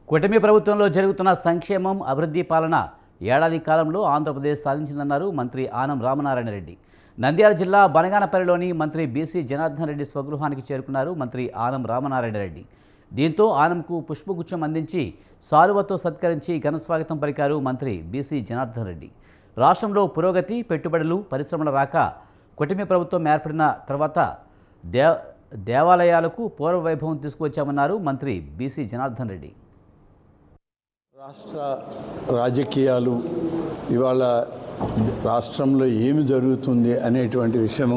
కూటమి ప్రభుత్వంలో జరుగుతున్న సంక్షేమం అభివృద్ధి పాలన ఏడాది కాలంలో ఆంధ్రప్రదేశ్ సాధించిందన్నారు మంత్రి ఆనం రామనారాయణ రెడ్డి. నంద్యాల జిల్లా బనగానపల్లిలోని మంత్రి బీసీ జనార్దన్ రెడ్డి స్వగృహానికి చేరుకున్నారు మంత్రి ఆనం రామనారాయణ రెడ్డి. దీంతో ఆనంకు పుష్పగుచ్చం అందించి సాలువతో సత్కరించి ఘనస్వాగతం పలికారు మంత్రి బీసీ జనార్దన్ రెడ్డి. రాష్ట్రంలో పురోగతి, పెట్టుబడులు, పరిశ్రమల రాక కూటమి ప్రభుత్వం ఏర్పడిన తర్వాత దేవాలయాలకు పూర్వ వైభవం తీసుకువచ్చామన్నారు మంత్రి బీసీ జనార్దన్ రెడ్డి. రాష్ట్ర రాజకీయాలు ఇవాళ రాష్ట్రంలో ఏమి జరుగుతుంది అనేటువంటి విషయం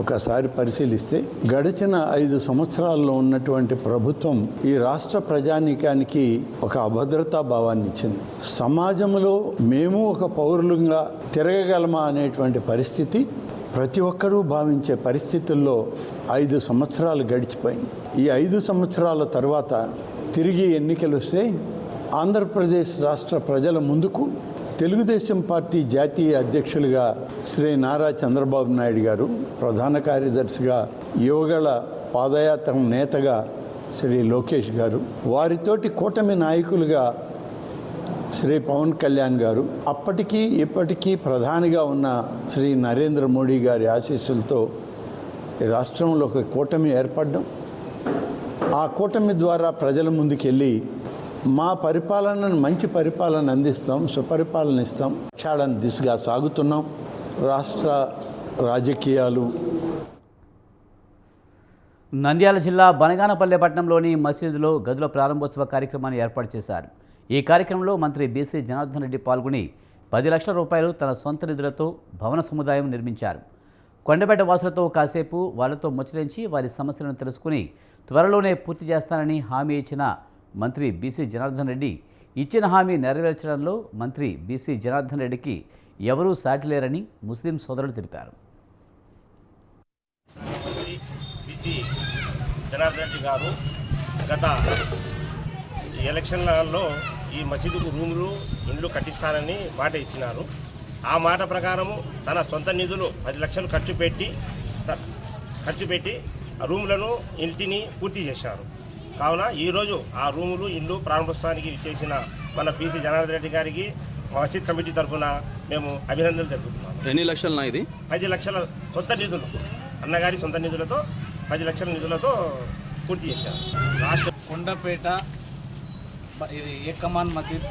ఒకసారి పరిశీలిస్తే గడిచిన 5 సంవత్సరాల్లో ఉన్నటువంటి ప్రభుత్వం ఈ రాష్ట్ర ప్రజానీకానికి ఒక అభద్రతా భావాన్ని ఇచ్చింది. సమాజంలో మేము ఒక పౌరులుగా తిరగగలమా అనేటువంటి పరిస్థితి ప్రతి ఒక్కరూ భావించే పరిస్థితుల్లో 5 సంవత్సరాలు గడిచిపోయింది. ఈ 5 సంవత్సరాల తర్వాత తిరిగి ఎన్నికలు వస్తే ఆంధ్రప్రదేశ్ రాష్ట్ర ప్రజల ముందుకు తెలుగుదేశం పార్టీ జాతీయ అధ్యక్షులుగా శ్రీ నారా చంద్రబాబు నాయుడు గారు, ప్రధాన కార్యదర్శిగా యువగళ పాదయాత్ర నేతగా శ్రీ లోకేష్ గారు, వారితోటి కూటమి నాయకులుగా శ్రీ పవన్ కళ్యాణ్ గారు, అప్పటికీ ఇప్పటికీ ప్రధానిగా ఉన్న శ్రీ నరేంద్ర మోడీ గారి ఆశీస్సులతో ఈ రాష్ట్రంలో ఒక కూటమి ఏర్పడడం, ఆ కూటమి ద్వారా ప్రజల ముందుకెళ్ళి మా పరిపాలనను మంచి పరిపాలన అందిస్తాం, సుపరిపాలన ఇస్తాం, క్షాళన దిశగా సాగుతున్నాం. రాష్ట్ర రాజకీయాలు. నంద్యాల జిల్లా బనగానపల్లె పట్టణంలోని మసీదులో గదుల ప్రారంభోత్సవ కార్యక్రమాన్ని ఏర్పాటు చేశారు. ఈ కార్యక్రమంలో మంత్రి బీసీ జనార్దన్ రెడ్డి పాల్గొని 10 లక్షల రూపాయలు తన సొంత నిధులతో భవన సముదాయం నిర్మించారు. కొండపేట వాసులతో కాసేపు వాళ్లతో ముచ్చరించి వారి సమస్యలను తెలుసుకుని త్వరలోనే పూర్తి చేస్తానని హామీ ఇచ్చిన మంత్రి బీసీ జనార్దన్ రెడ్డి ఇచ్చిన హామీ నెరవేర్చడంలో మంత్రి బీసీ జనార్దన్ రెడ్డికి ఎవరూ సాటిలేరని ముస్లిం సోదరులు తెలిపారు. బీసీ జనార్దన్ రెడ్డి గారు గత ఎలక్షన్లలో ఈ మసీదుకు రూములు, ఇండ్లు కట్టిస్తానని మాట ఇచ్చినారు. ఆ మాట ప్రకారము తన సొంత నిధులు 10 లక్షలు ఖర్చు పెట్టి రూములను, ఇంటిని పూర్తి చేశారు. కావున ఈరోజు ఆ రూములు, ఇల్లు ప్రారంభోత్సవానికి చేసిన మన బీసీ జనార్దన్ రెడ్డి గారికి మసీద్ కమిటీ తరఫున మేము అభినందనలు తెలుపుతున్నాం. ఎన్ని లక్షలు ఇది? 10 లక్షల సొంత నిధులు, అన్నగారి సొంత నిధులతో 10 లక్షల నిధులతో పూర్తి చేశారు. రాష్ట్ర కొండపేట ఇది ఏకమాన్ మసీద్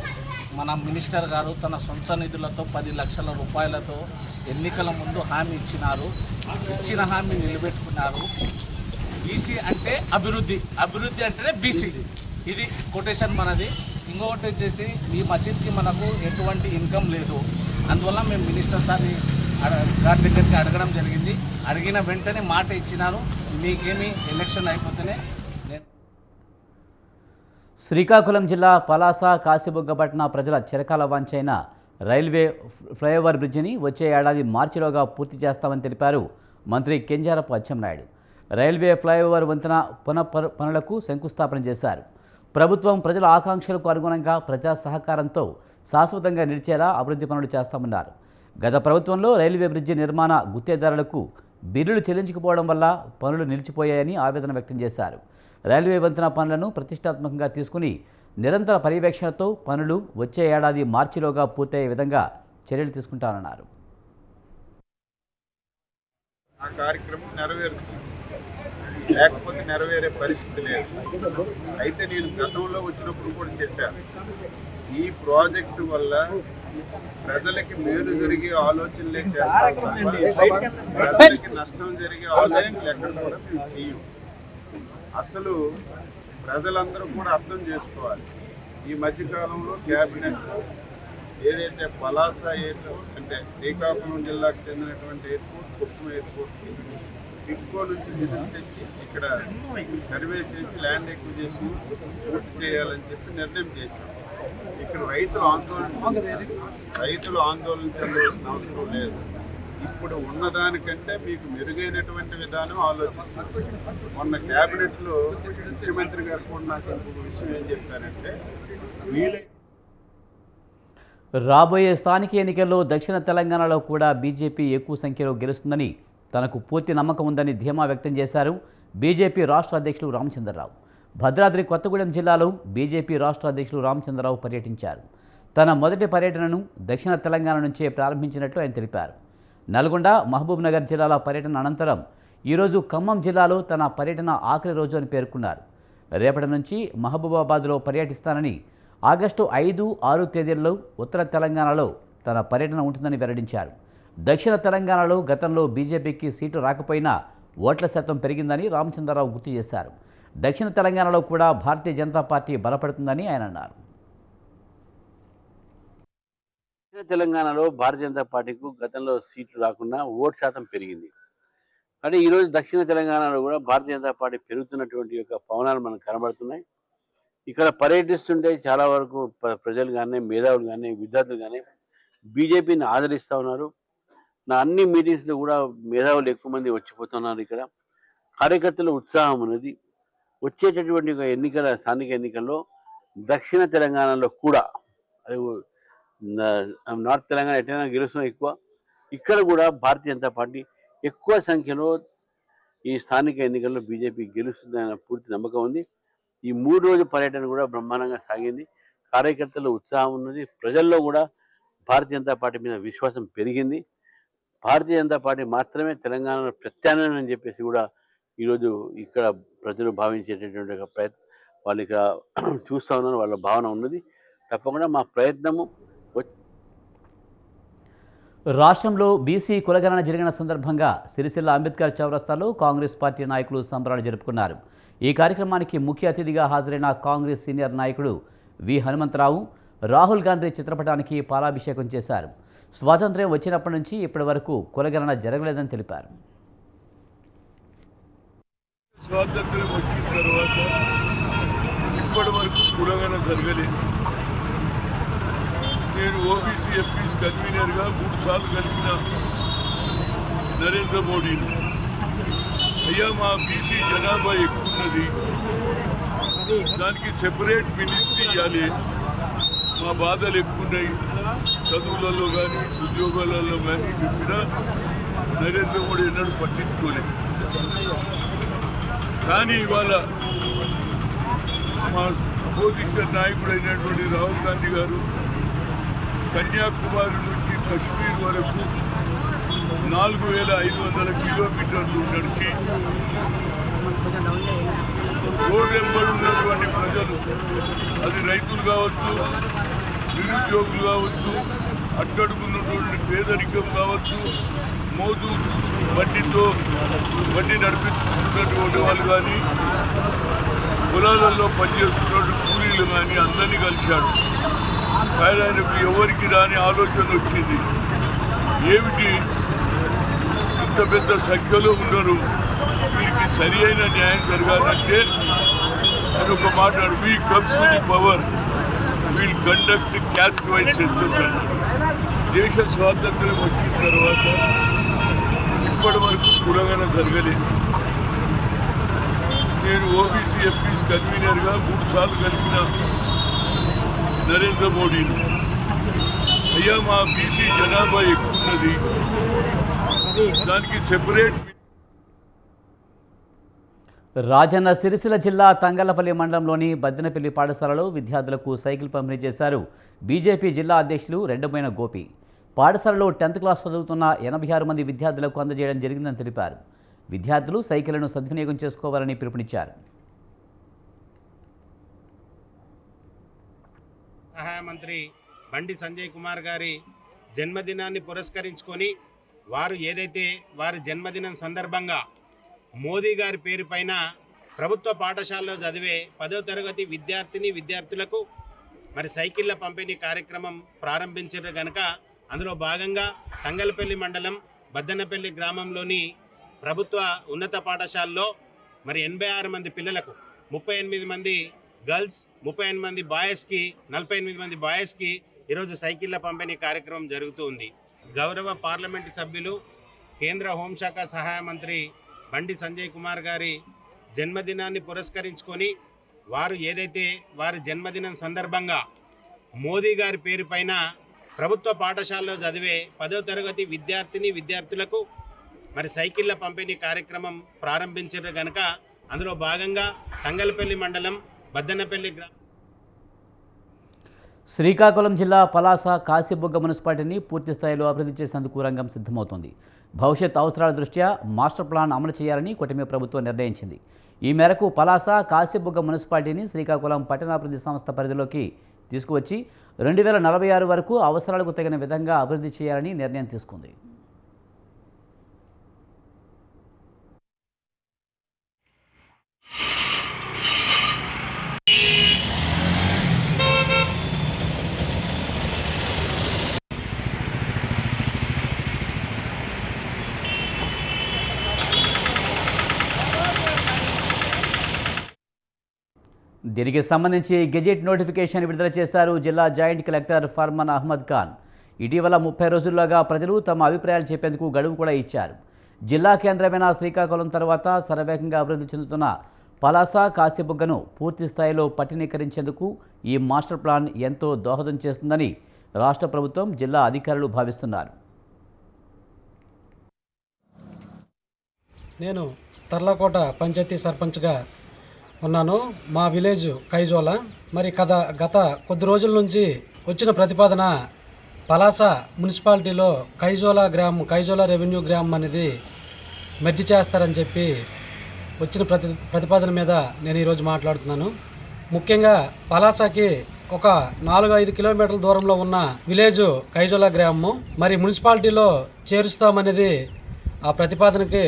మన మినిస్టర్ గారు తన సొంత నిధులతో 10 లక్షల రూపాయలతో ఎన్నికల ముందు హామీ ఇచ్చినారు. ఇచ్చిన హామీ నిలబెట్టుకున్నారు. బీసీ అంటే అభివృద్ధి, అభివృద్ధి అంటేనే బీసీ. ఇది కొటేషన్ మనది. ఇంకొకటి వచ్చేసి ఈ మసీద్కి మనకు ఎటువంటి ఇన్కమ్ లేదు. అందువల్ల మేము మినిస్టర్ సార్ని గారి దగ్గరికి అడగడం జరిగింది. అడిగిన వెంటనే మాట ఇచ్చినారు, మీకేమి ఎలక్షన్ అయిపోతేనే. శ్రీకాకుళం జిల్లా పలాస కాశీబుగ్గపట్న ప్రజల చిరకాల వాంఛైన రైల్వే ఫ్లైఓవర్ బ్రిడ్జిని వచ్చే ఏడాది మార్చిలోగా పూర్తి చేస్తామని తెలిపారు మంత్రి కింజరాపు అచ్చెన్నాయుడు. రైల్వే ఫ్లైఓవర్ వంతెన పనులకు శంకుస్థాపన చేశారు. ప్రభుత్వం ప్రజల ఆకాంక్షలకు అనుగుణంగా ప్రజా సహకారంతో శాశ్వతంగా నిలిచేలా అభివృద్ధి పనులు చేస్తామన్నారు. గత ప్రభుత్వంలో రైల్వే బ్రిడ్జి నిర్మాణ గుత్తేదారులకు బిల్లులు చెల్లించకపోవడం వల్ల పనులు నిలిచిపోయాయని ఆవేదన వ్యక్తం చేశారు. రైల్వే వంతెన పనులను ప్రతిష్టాత్మకంగా తీసుకుని నిరంతర పర్యవేక్షణతో పనులు వచ్చే ఏడాది మార్చిలోగా పూర్తయ్యే విధంగా చర్యలు తీసుకుంటానన్నారు. ఆ కార్యక్రమం నెరవేరుతుంది, లేకపోతే నెరవేరే పరిస్థితి లేదు. అయితే నేను గతంలో వచ్చినప్పుడు కూడా చెప్పాను, ఈ ప్రాజెక్టు వల్ల ప్రజలకి మేలు జరిగే ఆలోచనలే చేస్తాం, ప్రజలకి నష్టం జరిగే ఆలోచనలు ఎక్కడ కూడా మేము చెయ్యం. అసలు ప్రజలందరూ కూడా అర్థం చేసుకోవాలి. ఈ మధ్యకాలంలో క్యాబినెట్ ఏదైతే పలాస ఎయిర్పోర్ట్ అంటే శ్రీకాకుళం జిల్లాకు చెందినటువంటి ఎయిర్పోర్ట్, కుప్పం ఎయిర్పోర్ట్కి ఇక్కో నుంచి నిధులు తెచ్చి ఇక్కడ సర్వే చేసి ల్యాండ్ ఎక్విజిషన్ పూర్తి చేయాలని చెప్పి నిర్ణయం చేశాం. ఇక్కడ రైతులు ఆందోళన చెందవలసిన అవసరం లేదు. ఇప్పుడు ఉన్నదానికంటే మీకు మెరుగైనటువంటి విధానం ఆలోచిస్తారు. మొన్న క్యాబినెట్లో ముఖ్యమంత్రి గారు కూడా నాకు ఇంకొక విషయం ఏం చెప్పారంటే, రాబోయే స్థానిక ఎన్నికల్లో దక్షిణ తెలంగాణలో కూడా బీజేపీ ఎక్కువ సంఖ్యలో గెలుస్తుందని తనకు పూర్తి నమ్మకం ఉందని ధీమా వ్యక్తం చేశారు బీజేపీ రాష్ట్ర అధ్యక్షులు రామచంద్రరావు. భద్రాద్రి కొత్తగూడెం జిల్లాలో బీజేపీ రాష్ట్ర అధ్యక్షులు రామచంద్రరావు పర్యటించారు. తన మొదటి పర్యటనను దక్షిణ తెలంగాణ నుంచే ప్రారంభించినట్లు ఆయన తెలిపారు. నల్గొండ, మహబూబ్నగర్ జిల్లాల పర్యటన అనంతరం ఈరోజు ఖమ్మం జిల్లాలో తన పర్యటన ఆఖరి రోజు అని పేర్కొన్నారు. రేపటి నుంచి మహబూబాబాద్లో పర్యటిస్తానని, ఆగస్టు 5, 6 తేదీల్లో ఉత్తర తెలంగాణలో తన పర్యటన ఉంటుందని వెల్లడించారు. దక్షిణ తెలంగాణలో గతంలో బీజేపీకి సీటు రాకపోయినా ఓట్ల శాతం పెరిగిందని రామచంద్రరావు గుర్తు చేశారు. దక్షిణ తెలంగాణలో కూడా భారతీయ జనతా పార్టీ బలపడుతుందని ఆయన అన్నారు. తెలంగాణలో భారతీయ జనతా పార్టీకు గతంలో సీట్లు రాకుండా ఓటు శాతం పెరిగింది. కానీ ఈరోజు దక్షిణ తెలంగాణలో కూడా భారతీయ జనతా పార్టీ పెరుగుతున్నటువంటి యొక్క పవనాలు మనకు కనబడుతున్నాయి. ఇక్కడ పర్యటిస్తుంటే చాలా వరకు ప్రజలు కానీ, మేధావులు కానీ, విద్యార్థులు కానీ బీజేపీని ఆదరిస్తూ ఉన్నారు. నా అన్ని మీటింగ్స్లో కూడా మేధావులు ఎక్కువ మంది వచ్చిపోతున్నారు. ఇక్కడ కార్యకర్తల ఉత్సాహం ఉన్నది. వచ్చేటటువంటి స్థానిక ఎన్నికల్లో దక్షిణ తెలంగాణలో కూడా, అది నార్త్ తెలంగాణ ఎట్లయినా గెలుస్తాం ఎక్కువ, ఇక్కడ కూడా భారతీయ జనతా పార్టీ ఎక్కువ సంఖ్యలో ఈ స్థానిక ఎన్నికల్లో బీజేపీ గెలుస్తుందన్న పూర్తి నమ్మకం ఉంది. ఈ 3 రోజుల పర్యటన కూడా బ్రహ్మాండంగా సాగింది. కార్యకర్తల ఉత్సాహం ఉన్నది. ప్రజల్లో కూడా భారతీయ జనతా పార్టీ మీద విశ్వాసం పెరిగింది. భారతీయ జనతా పార్టీ మాత్రమే తెలంగాణలో ప్రత్యామ్నాయం అని చెప్పేసి కూడా ఈరోజు ఇక్కడ ప్రజలు భావించేటటువంటి ఒక ప్రయత్నం వాళ్ళు ఇక్కడ చూస్తూ ఉన్నారు. వాళ్ళ భావన ఉన్నది. తప్పకుండా మా ప్రయత్నము. రాష్ట్రంలో బీసీ కులగణన జరిగిన సందర్భంగా సిరిసిల్ల అంబేద్కర్ చౌరస్తాలో కాంగ్రెస్ పార్టీ నాయకులు సంబరాలు జరుపుకున్నారు. ఈ కార్యక్రమానికి ముఖ్య అతిథిగా హాజరైన కాంగ్రెస్ సీనియర్ నాయకుడు వి హనుమంతరావు రాహుల్ గాంధీ చిత్రపటానికి పాలాభిషేకం చేశారు. స్వాతంత్ర్యం వచ్చినప్పటి నుంచి ఇప్పటి వరకు కులగణన జరగలేదని తెలిపారు. స్వాతంత్ర్యం వచ్చిన తర్వాత ఇప్పటి వరకు కులగణన జరగలేదు. నేను ఓబీసీ ఎంపీస్ కన్వీనర్గా 3 సార్లు కలిసిన నరేంద్ర మోడీని, అయ్యా మా బీసీ జనాభా ఎక్కున్నది, దానికి సెపరేట్ మినిస్ట్రీ ఇవ్వాలి, మా బాధలు ఎక్కున్నాయి చదువులలో కానీ ఉద్యోగాలలో కానీ చెప్పినా నరేంద్ర మోడీ ఎన్నడూ పట్టించుకోలేదు. కానీ ఇవాళ మా అపోజిషన్ నాయకుడైనటువంటి రాహుల్ గాంధీ గారు కన్యాకుమారి నుంచి కశ్మీర్ వరకు 4500 కిలోమీటర్లు నడిచి రోడ్ వెంబడి ఉన్నటువంటి ప్రజలు, అది రైతులు కావచ్చు, నిరుద్యోగులు కావచ్చు, అట్టడుగున్నటువంటి పేదరికం కావచ్చు, మోదు బండి నడిపిస్తున్నటువంటి వాళ్ళు కానీ, పొలాలలో పనిచేస్తున్నటువంటి కూలీలు కానీ అందరినీ కలిశాడు. కానీ ఆయనకు ఎవరికి రాని ఆలోచన వచ్చింది. ఏమిటి ఇంత పెద్ద సంఖ్యలో ఉన్నారు, వీరికి సరి అయిన న్యాయం జరగాలంటే అని ఒక మాట్లాడు, we come to the power, wheel conduct caste wise census. దేశ స్వాతంత్ర్యం వచ్చిన తర్వాత ఇప్పటి వరకు కులగణన జరగలేదు. నేను ఓబీసీ ఎంపీస్ కన్వీనర్గా 3 సార్లు కలిసిన నరేంద్ర మోడీని, అయ్యా మా బీసీ జనాభా ఎక్కున్నది, దానికి సెపరేట్. రాజన్న సిరిసిల్ల జిల్లా తంగళ్లపల్లి మండలంలోని బద్దెనపల్లి పాఠశాలలో విద్యార్థులకు సైకిల్ పంపిణీ చేశారు బీజేపీ జిల్లా అధ్యక్షులు రెండబోయిన గోపి. పాఠశాలలో 10th క్లాస్ చదువుతున్న 86 మంది విద్యార్థులకు అందజేయడం జరిగిందని తెలిపారు. విద్యార్థులు సైకిళ్లను సద్వినియోగం చేసుకోవాలని పిలుపునిచ్చారు. సహాయ మంత్రి బండి సంజయ్ కుమార్ గారి జన్మదినాన్ని పురస్కరించుకొని వారి జన్మదినం సందర్భంగా మోదీ గారి పేరు పైన ప్రభుత్వ పాఠశాలలో చదివే 10వ తరగతి విద్యార్థులకు మరి సైకిళ్ల పంపిణీ కార్యక్రమం ప్రారంభించారు కనుక అందులో భాగంగా తంగళ్లపల్లి మండలం బద్దెనపల్లి గ్రామంలోని ప్రభుత్వ ఉన్నత పాఠశాలలో మరి 86 మంది పిల్లలకు 38 మంది గర్ల్స్, 38 మంది బాయ్స్కి, 48 మంది బాయ్స్కి ఈరోజు సైకిళ్ల పంపిణీ కార్యక్రమం జరుగుతూ ఉంది. గౌరవ పార్లమెంటు సభ్యులు కేంద్ర హోంశాఖ సహాయ మంత్రి బండి సంజయ్ కుమార్ గారి జన్మదినాన్ని పురస్కరించుకొని వారి జన్మదినం సందర్భంగా మోదీ గారి పేరు పైన ప్రభుత్వ పాఠశాలలో చదివే 10వ తరగతి విద్యార్థులకు మరి సైకిళ్ల పంపిణీ కార్యక్రమం ప్రారంభించారు కనుక అందులో భాగంగా తంగలపల్లి మండలం బద్దన్నపల్లి శ్రీకాకుళం జిల్లా పలాస కాశీబుగ్గ మున్సిపాలిటీని పూర్తి స్థాయిలో అభివృద్ధి చేసేందుకు రంగం సిద్ధమవుతోంది. భవిష్యత్ అవసరాల దృష్ట్యా మాస్టర్ ప్లాన్ అమలు చేయాలని కూటమి ప్రభుత్వం నిర్ణయించింది. ఈ మేరకు పలాస కాశీబుగ్గ మున్సిపాలిటీని శ్రీకాకుళం పట్టణాభివృద్ధి సంస్థ పరిధిలోకి తీసుకువచ్చి 2046 వరకు అవసరాలకు తగిన విధంగా అభివృద్ధి చేయాలని నిర్ణయం తీసుకుంది. దీనికి సంబంధించి గెజెట్ నోటిఫికేషన్ విడుదల చేశారు జిల్లా జాయింట్ కలెక్టర్ ఫర్మాన్ అహ్మద్ ఖాన్. ఇటీవల 30 రోజుల్లోగా ప్రజలు తమ అభిప్రాయాలు చెప్పేందుకు గడువు కూడా ఇచ్చారు. జిల్లా కేంద్రమైన శ్రీకాకుళం తర్వాత శరవేగంగా అభివృద్ధి చెందుతున్న పలాస కాశీబుగ్గను పూర్తి స్థాయిలో పట్టణీకరించేందుకు ఈ మాస్టర్ ప్లాన్ ఎంతో దోహదం చేస్తుందని రాష్ట్ర ప్రభుత్వం, జిల్లా అధికారులు భావిస్తున్నారు. నేను తర్లకోట పంచాయతీ సర్పంచ్గా ఉన్నాను. మా విలేజ్ కైజోల. మరి గత కొద్ది రోజుల నుంచి వచ్చిన ప్రతిపాదన పలాస మున్సిపాలిటీలో కైజోల రెవెన్యూ గ్రామం అనేది మెర్జి చేస్తారని చెప్పి వచ్చిన ప్రతిపాదన మీద నేను ఈరోజు మాట్లాడుతున్నాను. ముఖ్యంగా పలాసకి ఒక 4-5 కిలోమీటర్ల దూరంలో ఉన్న విలేజ్ కైజోల గ్రామము మరి మున్సిపాలిటీలో చేరుస్తామనేది ఆ ప్రతిపాదనకి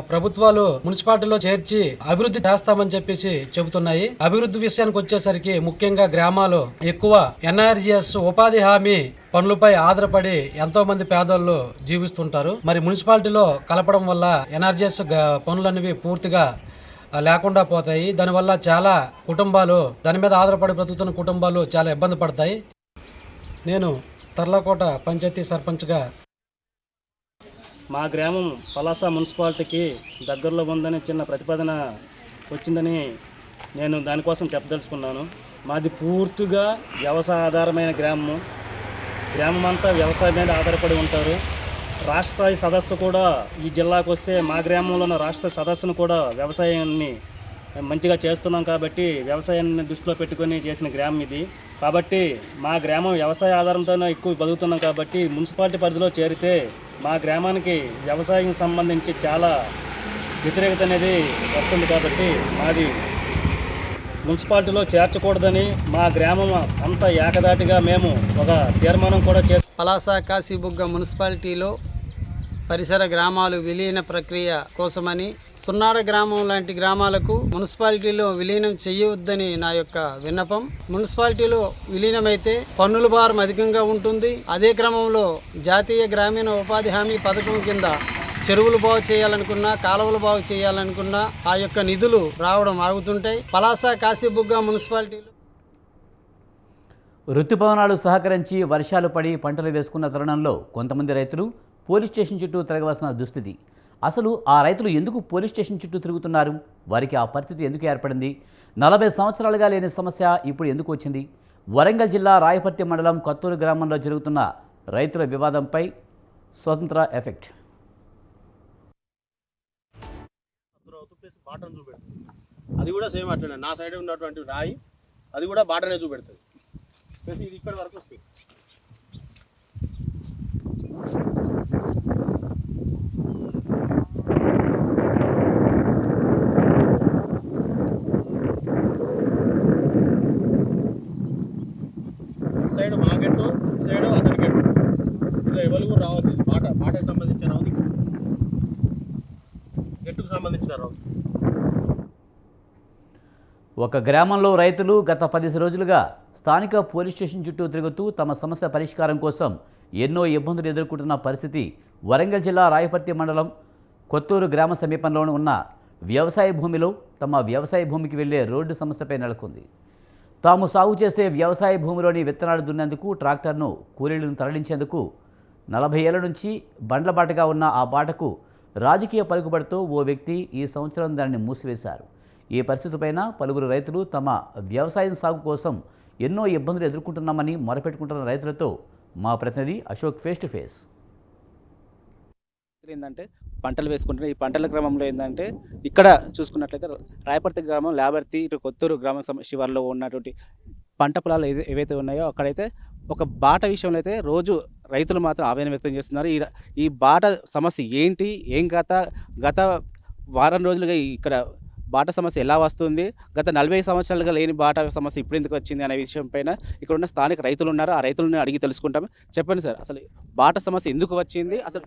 ప్రభుత్వాలు మున్సిపాలిటీలో చేర్చి అభివృద్ధి చేస్తామని చెప్పేసి చెబుతున్నాయి. అభివృద్ధి విషయానికి వచ్చేసరికి ముఖ్యంగా గ్రామాలు ఎక్కువ ఎన్ఆర్జీఎస్ ఉపాధి హామీ పనులపై ఆధారపడి ఎంతో మంది పేదోళ్ళు జీవిస్తుంటారు. మరి మున్సిపాలిటీలో కలపడం వల్ల ఎన్ఆర్జీఎస్ పనులనేవి పూర్తిగా లేకుండా పోతాయి. దానివల్ల చాలా కుటుంబాలు, దాని మీద ఆధారపడి బ్రతుకుతున్న కుటుంబాలు చాలా ఇబ్బంది పడతాయి. నేను తర్లకోట పంచాయతీ సర్పంచ్గా మా గ్రామం పలాస మున్సిపాలిటీకి దగ్గరలో ఉందని చిన్న ప్రతిపాదన వచ్చిందని నేను దానికోసం చెప్పదలుచుకున్నాను. మాది పూర్తిగా వ్యవసాయ ఆధారమైన గ్రామం అంతా వ్యవసాయం మీద ఆధారపడి ఉంటారు. రాష్ట్ర స్థాయి సదస్సు కూడా ఈ జిల్లాకు వస్తే మా గ్రామంలో ఉన్న రాష్ట్ర సదస్సును కూడా వ్యవసాయాన్ని మంచిగా చేస్తున్నాం కాబట్టి వ్యవసాయాన్ని దృష్టిలో పెట్టుకొని చేసిన గ్రామం ఇది. కాబట్టి మా గ్రామం వ్యవసాయ ఆధారంతోనే ఎక్కువ బతుకుతున్నాం కాబట్టి మున్సిపాలిటీ పరిధిలో చేరితే మా గ్రామానికి వ్యవసాయం సంబంధించి చాలా వ్యతిరేకత అనేది వస్తుంది. కాబట్టి మాది మున్సిపాలిటీలో చేర్చకూడదని మా గ్రామం అంతా ఏకదాటిగా మేము ఒక తీర్మానం కూడా పలాస కాశీబుగ్గ మున్సిపాలిటీలో పరిసర గ్రామాలు విలీన ప్రక్రియ కోసమని సున్నాడ గ్రామం లాంటి గ్రామాలకు మున్సిపాలిటీలో విలీనం చేయవద్దని నా యొక్క విన్నపం. మున్సిపాలిటీలో విలీనమైతే పన్నుల భారం అధికంగా ఉంటుంది. అదే క్రమంలో జాతీయ గ్రామీణ ఉపాధి హామీ పథకం కింద చెరువులు బాగు చేయాలనుకున్నా, కాలువలు బాగు చేయాలనుకున్నా ఆ యొక్క నిధులు రావడం ఆగుతుంటాయి. పలాస కాశీబుగ్గ మున్సిపాలిటీలో ఋతుపవనాలు సహకరించి వర్షాలు పడి పంటలు వేసుకున్న తరుణంలో కొంతమంది రైతులు పోలీస్ స్టేషన్ చుట్టూ తిరగవలసిన దుస్థితి. అసలు ఆ రైతులు ఎందుకు పోలీస్ స్టేషన్ చుట్టూ తిరుగుతున్నారు? వారికి ఆ పరిస్థితి ఎందుకు ఏర్పడింది? 40 సంవత్సరాలుగా లేని సమస్య ఇప్పుడు ఎందుకు వచ్చింది? వరంగల్ జిల్లా రాయపర్తి మండలం కొత్తూరు గ్రామంలో జరుగుతున్న రైతుల వివాదంపై స్వతంత్ర ఎఫెక్ట్. అది కూడా సేమ్ అట్లనే నా సైడ్ ఉన్నటువంటి రాయి అది కూడా బాటనే చూపెడుతుంది. ప్లస్ ఇది ఇక్కడ వరకు వస్తుంది. సైడ్ మా గెట్టు, సైడ్ అతని గెట్టు. ఇలా ఎవరు కూడా రావద్దు. ఇది బాటకు సంబంధించిన రావద్దు, గెట్టుకు సంబంధించిన రావద్దు. ఒక గ్రామంలో రైతులు గత 10 రోజులుగా స్థానిక పోలీస్ స్టేషన్ చుట్టూ తిరుగుతూ తమ సమస్య పరిష్కారం కోసం ఎన్నో ఇబ్బందులు ఎదుర్కొంటున్న పరిస్థితి వరంగల్ జిల్లా రాయపర్తి మండలం కొత్తూరు గ్రామ సమీపంలో ఉన్న వ్యవసాయ భూమిలో తమ వ్యవసాయ భూమికి వెళ్లే రోడ్డు సమస్యపై నెలకొంది. తాము సాగు చేసే వ్యవసాయ భూమిలోని విత్తనాలు దున్నేందుకు ట్రాక్టర్ను కూలీలను తరలించేందుకు 40 ఏళ్ల నుంచి బండ్ల బాటగా ఉన్న ఆ బాటకు రాజకీయ పలుకుబడితో ఓ వ్యక్తి ఈ సంవత్సరం దానిని మూసివేశారు. ఈ పరిస్థితిపైన పలువురు రైతులు తమ వ్యవసాయం సాగు కోసం ఎన్నో ఇబ్బందులు ఎదుర్కొంటున్నామని మొరపెట్టుకుంటున్న రైతులతో మా ప్రతినిధి అశోక్ ఫేస్ టు ఫేస్. రైతులు ఏంటంటే పంటలు వేసుకుంటున్నారు. ఈ పంటల క్రమంలో ఏంటంటే ఇక్కడ చూసుకున్నట్లయితే రాయపర్తి గ్రామం, లాబర్తి, ఇటు కొత్తూరు గ్రామం శివార్లో ఉన్నటువంటి పంట పొలాలు ఏవైతే ఉన్నాయో అక్కడైతే ఒక బాట విషయంలో అయితే రోజు రైతులు మాత్రం ఆవేదన వ్యక్తం చేస్తున్నారు. ఈ బాట సమస్య ఏంటి, ఏం గత వారం రోజులుగా ఇక్కడ బాట సమస్య ఎలా వస్తుంది, గత 40 సంవత్సరాలుగా లేని బాట సమస్య ఇప్పుడు ఎందుకు వచ్చింది అనే విషయం పైన ఇక్కడ ఉన్న స్థానిక రైతులు ఉన్నారు. ఆ రైతులను అడిగి తెలుసుకుంటాం. చెప్పండి సార్, అసలు బాట సమస్య ఎందుకు వచ్చింది, అసలు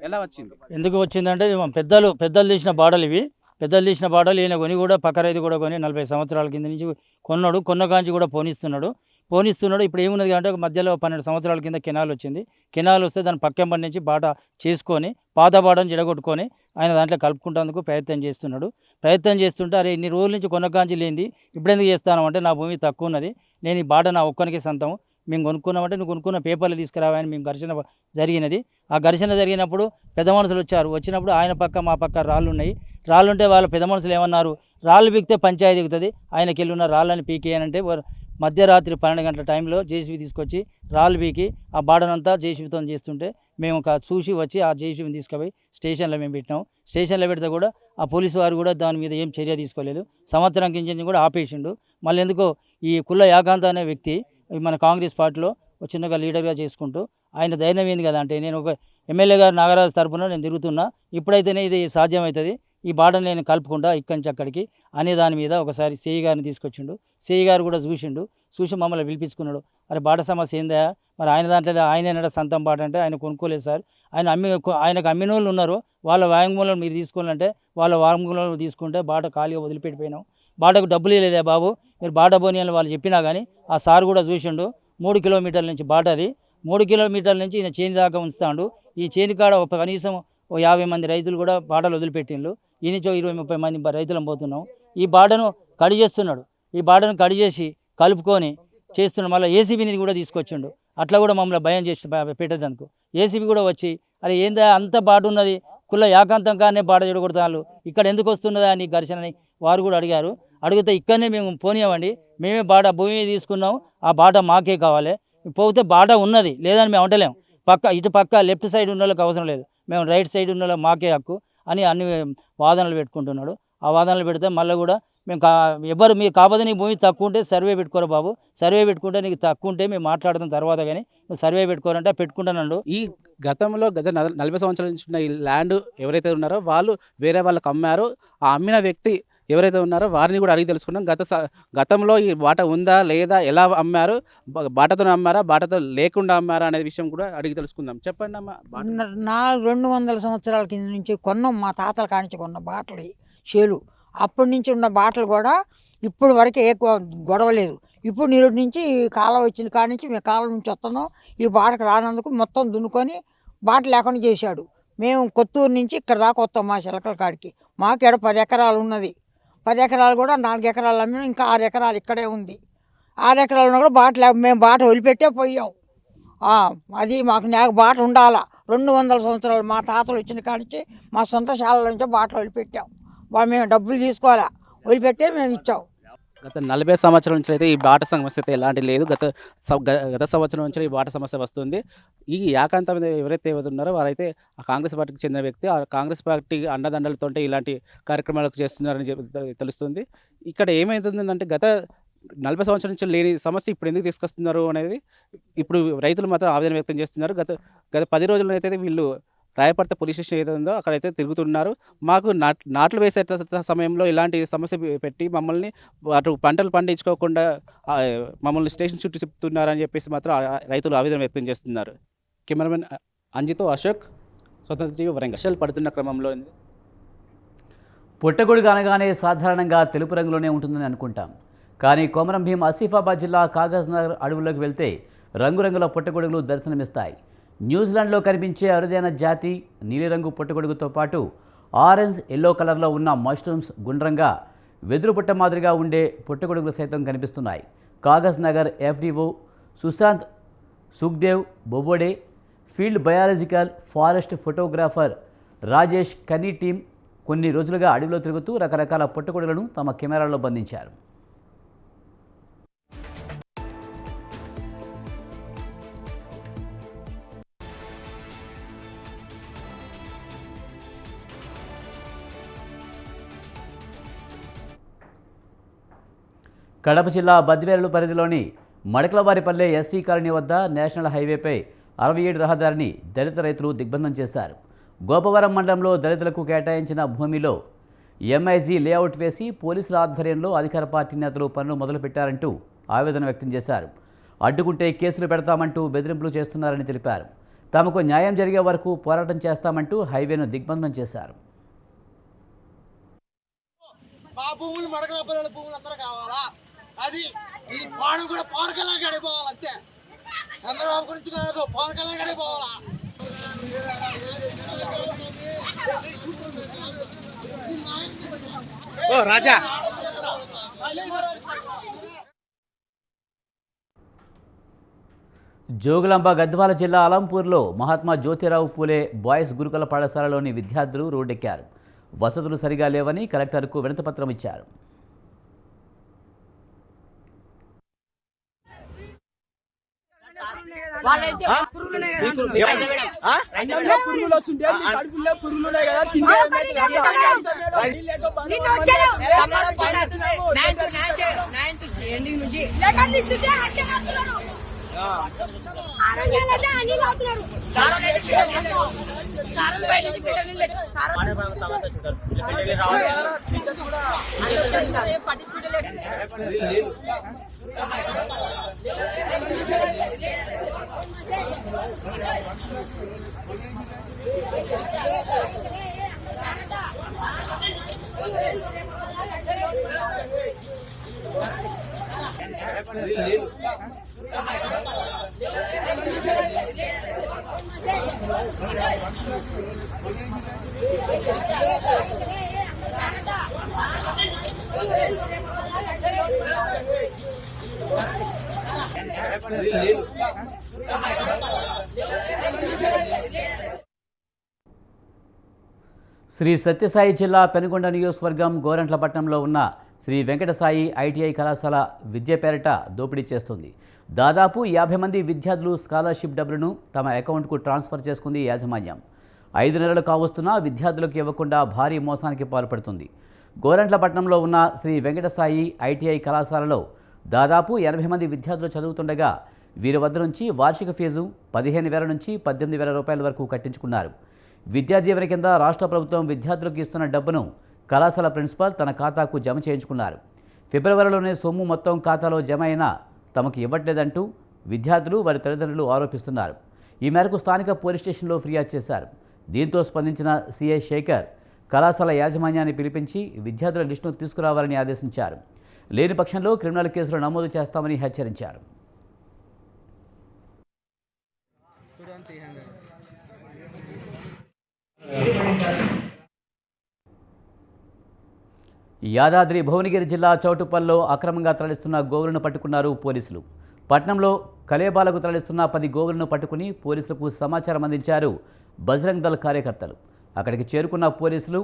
ఎలా వచ్చింది? ఎందుకు వచ్చిందంటే పెద్దలు తీసిన బాటలు ఇవి. పెద్దలు తీసిన బాటలు ఈయన కొని కూడా పక్క రైతు కూడా కొని 40 సంవత్సరాల కింద నుంచి కొన్న కాంచి కూడా పోనిస్తున్నాడు. ఇప్పుడు ఏమున్నది అంటే మధ్యలో 12 సంవత్సరాల కింద కెనాల్ వచ్చింది. కెనాల్ వస్తే దాని పక్కెంబడి నుంచి బాట చేసుకొని పాత బాటను జడగొట్టుకొని ఆయన దాంట్లో కలుపుకుంటేందుకు ప్రయత్నం చేస్తుంటే అరే ఇన్ని రోజుల నుంచి కొన్న కాంచి లేనిది ఇప్పుడు ఎందుకు చేస్తాను అంటే నా భూమి తక్కువ ఉన్నది, నేను ఈ బాట నా ఒక్కరికి సొంతం, మేము కొనుక్కున్నామంటే నువ్వు కొనుక్కున్న పేపర్లు తీసుకురావని మేము ఘర్షణ జరిగినది. ఆ ఘర్షణ జరిగినప్పుడు పెద్ద మనుషులు వచ్చినప్పుడు ఆయన పక్క మా పక్క రాళ్ళు ఉంటే వాళ్ళ పెద్ద మనుషులు ఏమన్నారు, రాళ్ళు పీకితే పంచాయతీ దిగుతుంది, ఆయనకి వెళ్ళున్న రాళ్ళని పీకేయనంటే మధ్యరాత్రి 12 గంటల టైంలో జేసీబీ తీసుకొచ్చి రాళ్ళు పీకి ఆ బాటనంతా జేసీబీతో చేస్తుంటే మేము చూసి వచ్చి ఆ జేసీబీని తీసుకుపోయి స్టేషన్లో మేము పెట్టినాం. స్టేషన్లో పెడితే కూడా ఆ పోలీసు వారు కూడా దాని మీద ఏం చర్య తీసుకోలేదు. సంవత్సరం కించి కూడా ఆపేసిండు. మళ్ళీ ఎందుకో ఈ కుల్ల యాకాంత అనే వ్యక్తి మన కాంగ్రెస్ పార్టీలో చిన్నగా లీడర్గా చేసుకుంటూ ఆయన ధైర్యం ఏంది కదా అంటే నేను ఒక ఎమ్మెల్యే గారు నాగరాజు తరపున నేను తిరుగుతున్నా, ఇప్పుడైతేనే ఇది సాధ్యమవుతుంది, ఈ బాటను నేను కలుపుకుంటా ఇక్కడి నుంచి అక్కడికి అనే దాని మీద ఒకసారి సిఐ గారిని తీసుకొచ్చిండు. సిఐ గారు కూడా చూసి మమ్మల్ని పిలిపించుకున్నాడు. అరే బాట సమస్య ఏందా, మరి ఆయన దాంట్లో ఆయన సొంతం బాట అంటే ఆయన కొనుక్కోలేదు సార్, ఆయనకు అమ్మిన వాళ్ళు ఉన్నారు, వాళ్ళ వాంగ్మూలం మీరు తీసుకోవాలంటే వాళ్ళ వాంగ్మూలం తీసుకుంటే బాట ఖాళీగా వదిలిపెట్టిపోయినాం. బాటకు డబ్బులు లేదే బాబు, మీరు బాట పోనీ అని వాళ్ళు చెప్పినా కానీ ఆ సార్ కూడా చూసిండు. 3 కిలోమీటర్ల నుంచి బాట అది, 3 కిలోమీటర్ల నుంచి ఈయన చేని దాకా ఉంచుతాడు. ఈ చేని కాడ కనీసం 50 మంది రైతులు కూడా బాటలు వదిలిపెట్టిండ్రు. ఈ నుంచి 20-30 మంది రైతులం పోతున్నాం. ఈ బాటను కడి చేసి కలుపుకొని చేస్తున్నాడు. మళ్ళీ ఏసీబీని కూడా తీసుకొచ్చిండు. అట్లా కూడా మమ్మల్ని భయం చేసి పెట్టేందుకు ఏసీబీ కూడా వచ్చి అరే ఏందా అంత బాట ఉన్నది, కుల్ల యాకాంతం కానీ బాట చెడగొడతాను, ఇక్కడ ఎందుకు వస్తున్నదా అని ఘర్షణని వారు కూడా అడిగితే ఇక్కడనే మేము పోనీయమండి, మేమే భూమి తీసుకున్నాం, ఆ బాట మాకే కావాలి, పోతే బాట ఉన్నది లేదని మేము అంటలేము, ఇటు పక్క లెఫ్ట్ సైడ్ ఉన్న వాళ్ళకి అవసరం లేదు, మేము రైట్ సైడ్ ఉన్న వాళ్ళకి మాకే హక్కు అని అన్ని వాదనలు పెట్టుకుంటున్నాడు. ఆ వాదనలు పెడితే మళ్ళీ కూడా మేము ఎవరు మీరు కాకపోతే నీ భూమి తక్కువ ఉంటే సర్వే పెట్టుకోరు బాబు, సర్వే పెట్టుకుంటే నీకు తక్కువ ఉంటే మేము మాట్లాడతాం తర్వాత, కానీ నువ్వు సర్వే పెట్టుకోరంటే పెట్టుకుంటానండు. ఈ గత 40 సంవత్సరాల నుంచి ఉన్న ఈ ల్యాండ్ ఎవరైతే ఉన్నారో వాళ్ళు వేరే వాళ్ళకి అమ్మారు. ఆ అమ్మిన వ్యక్తి ఎవరైతే ఉన్నారో వారిని కూడా అడిగి తెలుసుకున్నాం. గతంలో ఈ బాట ఉందా లేదా, ఎలా అమ్మారు, బాటతో అమ్మారా బాటతో లేకుండా అమ్మారా అనే విషయం కూడా అడిగి తెలుసుకుందాం. చెప్పండి అమ్మా. 200 సంవత్సరాల కింద నుంచి కొన్నాం, మా తాతల కానించి కొన్న బాటలు చేలు, అప్పటి నుంచి ఉన్న బాటలు కూడా ఇప్పుడు వరకు ఏ గొడవ లేదు. ఇప్పుడు నీరు నుంచి కాలం వచ్చిన కాడి నుంచి మేము కాలం నుంచి వస్తున్నాం, ఈ బాటకు రానందుకు మొత్తం దున్నుకొని బాట లేకుండా చేశాడు. మేము కొత్తూరు నుంచి ఇక్కడ దాకా వస్తాం మా చిలకల కాడికి, మాకు ఇక్కడ 10 ఎకరాలు ఉన్నది, 10 ఎకరాలు కూడా 4 ఎకరాలు అమ్మినాం, ఇంకా 6 ఎకరాలు ఇక్కడే ఉంది. 6 ఎకరాలు ఉన్నా కూడా బాట మేము బాట వదిలిపెట్టే పోయాం. అది మాకు బాట ఉండాలా. 200 సంవత్సరాలు మా తాతలు వచ్చిన కాడికి మా సొంత శాలల నుంచే బాటలు వదిలిపెట్టాం. మేము డబ్బులు తీసుకోవాలా, వదిలిపెట్టే మేము ఇచ్చాం. గత 40 సంవత్సరాల నుంచి అయితే ఈ బాట సమస్య అయితే ఎలాంటి లేదు. గత సంవత్సరం నుంచి ఈ బాట సమస్య వస్తుంది. ఈ యాకాంతం ఎవరైతే ఉన్నారో వారైతే ఆ కాంగ్రెస్ పార్టీకి చెందిన వ్యక్తి, ఆ కాంగ్రెస్ పార్టీ అండదండలతో ఇలాంటి కార్యక్రమాలకు చేస్తున్నారని తెలుస్తుంది. ఇక్కడ ఏమవుతుందంటే గత 40 సంవత్సరాల నుంచి లేని సమస్య ఇప్పుడు ఎందుకు తీసుకొస్తున్నారు అనేది ఇప్పుడు రైతులు మాత్రం ఆవేదన వ్యక్తం చేస్తున్నారు. గత 10 రోజుల్లో అయితే వీళ్ళు రాయపర్తి పోలీస్ స్టేషన్ ఏదో ఉందో అక్కడైతే తిరుగుతున్నారు. మాకు నాట్లు వేసే సమయంలో ఇలాంటి సమస్య పెట్టి మమ్మల్ని అటు పంటలు పండించుకోకుండా మమ్మల్ని స్టేషన్ చుట్టూ చెప్తున్నారని చెప్పేసి మాత్రం రైతులు ఆవేదన వ్యక్తం చేస్తున్నారు. కెమెరామెన్ అంజితో అశోక్, స్వతంత్ర టీవీ, వరంగల్. వర్షాలు పడుతున్న క్రమంలో పుట్టగొడుగు అనగానే సాధారణంగా తెలుపు రంగులోనే ఉంటుందని అనుకుంటాం. కానీ కొమరం భీం ఆసిఫాబాద్ జిల్లా కాగజ్ నగర్ అడవుల్లోకి వెళ్తే రంగురంగుల పుట్టగొడుగులు దర్శనమిస్తాయి. న్యూజిలాండ్లో కనిపించే అరుదైన జాతి నీలిరంగు పుట్టగొడుగుతో పాటు ఆరెంజ్, ఎల్లో కలర్లో ఉన్న మష్రూమ్స్, గుండ్రంగా వెదురు పుట్ట మాదిరిగా ఉండే పుట్టగొడుగులు సైతం కనిపిస్తున్నాయి. Kagaznagar FDO Sushant Sukhdev Bobade, field biological forest photographer Rajesh Kani team కొన్ని రోజులుగా అడవిలో తిరుగుతూ రకరకాల పుట్టగొడుగులను తమ కెమెరాల్లో బంధించారు. కడప జిల్లా బద్వేలు పరిధిలోని మడకలవారిపల్లె ఎస్సీ కాలనీ వద్ద నేషనల్ హైవేపై 67 రహదారిని దళిత రైతులు దిగ్బంధం చేశారు. గోపవరం మండలంలో దళితులకు కేటాయించిన భూమిలో ఎంఐజీ లేఅవుట్ వేసి పోలీసుల ఆధ్వర్యంలో అధికార పార్టీ నేతలు పనులు మొదలుపెట్టారంటూ ఆవేదన వ్యక్తం చేశారు. అడ్డుకుంటే కేసులు పెడతామంటూ బెదిరింపులు చేస్తున్నారని తెలిపారు. తమకు న్యాయం జరిగే వరకు పోరాటం చేస్తామంటూ హైవేను దిగ్బంధం చేశారు. మా భూములు మడకలపల్లి భూములు అందరూ కావాలా? అది ఈ పవన్ కూడా పవన్ కళ్యాణ్ గడి పోవాలి అంతే. చంద్రబాబు గురించి కాదు, పవన్ కళ్యాణ్ గడి పోవాలా? ఓ రాజా జోగులాంబ గద్వాల జిల్లా అలంపూర్లో మహాత్మా జ్యోతిరావు పూలే బాయ్స్ గురుకుల పాఠశాలలోని విద్యార్థులు రోడ్డెక్కారు. వసతులు సరిగా లేవని కలెక్టర్కు వినతిపత్రం ఇచ్చారు. శ్రీ సత్యసాయి జిల్లా పెనుగొండ నియోజకవర్గం గోరంట్లపట్నంలో ఉన్న శ్రీ వెంకటసాయి ఐటీఐ కళాశాల విద్య పేరిట దోపిడీ చేస్తుంది. దాదాపు 50 మంది విద్యార్థులు స్కాలర్షిప్ డబ్బులను తమ అకౌంట్కు ట్రాన్స్ఫర్ చేసుకుంది యాజమాన్యం. 5 నెలలు కావస్తున్నా విద్యార్థులకు ఇవ్వకుండా భారీ మోసానికి పాల్పడుతుంది. గోరంట్లపట్నంలో ఉన్న శ్రీ వెంకటసాయి ఐటీఐ కళాశాలలో దాదాపు 80 మంది విద్యార్థులు చదువుతుండగా వీరి వద్ద నుంచి వార్షిక ఫీజు 15,000 నుంచి 18,000 రూపాయల వరకు కట్టించుకున్నారు. విద్యా దీవెన కింద రాష్ట్ర ప్రభుత్వం విద్యార్థులకు ఇస్తున్న డబ్బును కళాశాల ప్రిన్సిపాల్ తన ఖాతాకు జమ చేయించుకున్నారు. ఫిబ్రవరిలోనే సొమ్ము మొత్తం ఖాతాలో జమ అయినా తమకు ఇవ్వట్లేదంటూ విద్యార్థులు వారి తల్లిదండ్రులు ఆరోపిస్తున్నారు. ఈ మేరకు స్థానిక పోలీస్ స్టేషన్లో ఫిర్యాదు చేశారు. దీంతో స్పందించిన సిఐ శేఖర్ కళాశాల యాజమాన్యాన్ని పిలిపించి విద్యార్థుల లిస్టును తీసుకురావాలని ఆదేశించారు. లేని పక్షంలో క్రిమినల్ కేసులు నమోదు చేస్తామని హెచ్చరించారు. యాదాద్రి భువనగిరి జిల్లా చౌటుప్పల్లో అక్రమంగా తరలిస్తున్న గోవులను పట్టుకున్నారు పోలీసులు. పట్నంలో కలేబాలకు తరలిస్తున్న 10 గోవులను పట్టుకుని పోలీసులకు సమాచారం అందించారు బజరంగ్ దళ్ కార్యకర్తలు. అక్కడికి చేరుకున్న పోలీసులు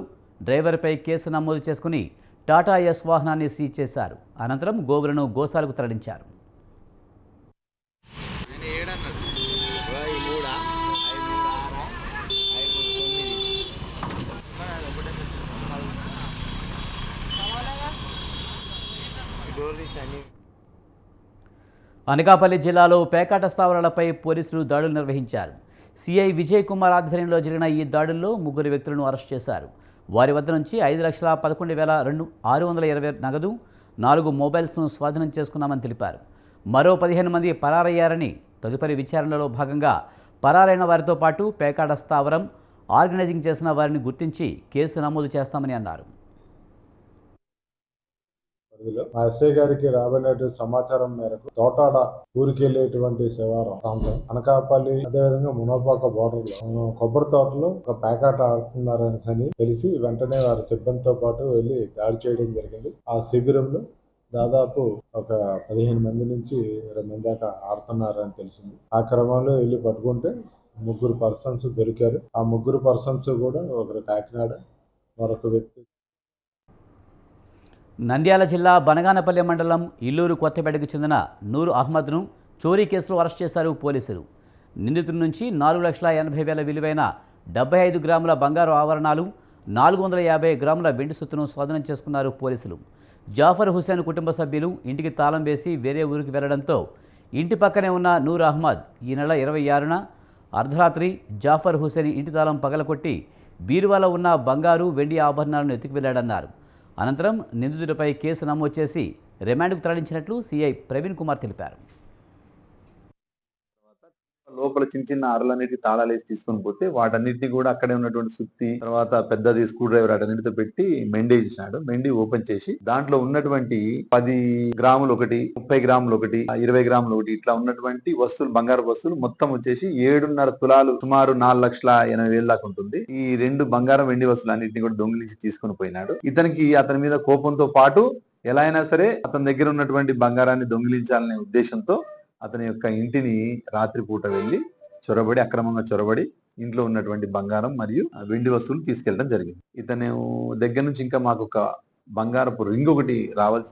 డ్రైవర్పై కేసు నమోదు చేసుకుని టాటా ఎస్ వాహనాన్ని సీజ్ చేశారు. అనంతరం గోవులను గోశాలకు తరలించారు. అనకాపల్లి జిల్లాలో పేకాట స్థావరాలపై పోలీసులు దాడులు నిర్వహించారు. సిఐ విజయ్ కుమార్ ఆధ్వర్యంలో జరిగిన ఈ దాడుల్లో 3 వ్యక్తులను అరెస్ట్ చేశారు. వారి వద్ద నుంచి 5,11,620 నగదు, 4 మొబైల్స్ను స్వాధీనం చేసుకున్నామని తెలిపారు. మరో 15 మంది పరారయ్యారని, తదుపరి విచారణలో భాగంగా పరారైన వారితో పాటు పేకాట స్థావరం ఆర్గనైజింగ్ చేసిన వారిని గుర్తించి కేసు నమోదు చేస్తామని అన్నారు. మా ఎస్ఐ గారికి రాబడినటువంటి సమాచారం మేరకు తోటాడ ఊరికి వెళ్ళేటువంటి శివారం ప్రాంతం అనకాపల్లి, అదేవిధంగా మునోపాక బోర్డర్ లో కొబ్బరి తోటలో ఒక పేకాట ఆడుతున్నారని తెలిసి వెంటనే వారి సిబ్బందితో పాటు వెళ్ళి దాడి చేయడం జరిగింది. ఆ శిబిరంలో దాదాపు ఒక 15 మంది నుంచి 20 మంది దాకా ఆడుతున్నారని తెలిసింది. ఆ క్రమంలో వెళ్ళి పట్టుకుంటే 3 పర్సన్స్ దొరికారు. ఆ 3 పర్సన్స్ కూడా ఒకరు కాకినాడ, మరొక వ్యక్తి. నంద్యాల జిల్లా బనగానపల్లి మండలం ఇల్లూరు కొత్తపేటకు చెందిన నూరు అహ్మద్ను చోరీ కేసులో అరెస్ట్ చేశారు పోలీసులు. నిందితుడి నుంచి 4,80,000 విలువైన 75 గ్రాముల బంగారు ఆభరణాలు, 450 గ్రాముల వెండి సొత్తును స్వాధీనం చేసుకున్నారు పోలీసులు. జాఫర్ హుసేన్ కుటుంబ సభ్యులు ఇంటికి తాళం వేసి వేరే ఊరికి వెళ్లడంతో ఇంటి పక్కనే ఉన్న నూర్ అహ్మద్ ఈ నెల 26న అర్ధరాత్రి జాఫర్ హుసేన్ ఇంటి తాళం పగలకొట్టి బీరువాలో ఉన్న బంగారు వెండి ఆభరణాలను ఎత్తుకు వెళ్లాడన్నారు. అనంతరం నిందితుడిపై కేసు నమోదు చేసి రిమాండ్కు తరలించినట్లు సీఐ ప్రవీణ్ కుమార్ తెలిపారు. లోపల చిన్న చిన్న అరలన్నిటి తాళాలు వేసి తీసుకొని పోతే వాటన్నిటిని కూడా అక్కడే ఉన్నటువంటి సుత్తి, తర్వాత పెద్దది స్క్రూ డ్రైవర్ అటన్నిటితో పెట్టి మెండేసినాడు. మెండి ఓపెన్ చేసి దాంట్లో ఉన్నటువంటి 10 గ్రాములు ఒకటి, 30 గ్రాములు ఒకటి, 20 గ్రాములు ఒకటి ఇట్లా ఉన్నటువంటి వస్తువులు, బంగారు వస్తువులు మొత్తం వచ్చేసి 7.5 తులాలు, సుమారు 4,80,000 దాకా ఉంటుంది. ఈ 2 బంగారం వెండి వస్తువులు అన్నింటినీ కూడా దొంగిలించి తీసుకొని పోయినాడు. అతని మీద కోపంతో పాటు ఎలా అయినా సరే అతని దగ్గర ఉన్నటువంటి బంగారాన్ని దొంగిలించాలనే ఉద్దేశంతో అతని యొక్క ఇంటిని రాత్రిపూట వెళ్లి అక్రమంగా చొరబడి ఇంట్లో ఉన్నటువంటి బంగారం మరియు వెండి వస్తువులు తీసుకెళ్లడం జరిగింది. ఇతను దగ్గర నుంచి ఇంకా మాకు ఒక బంగారపు రింగ్ ఒకటి రావాల్సి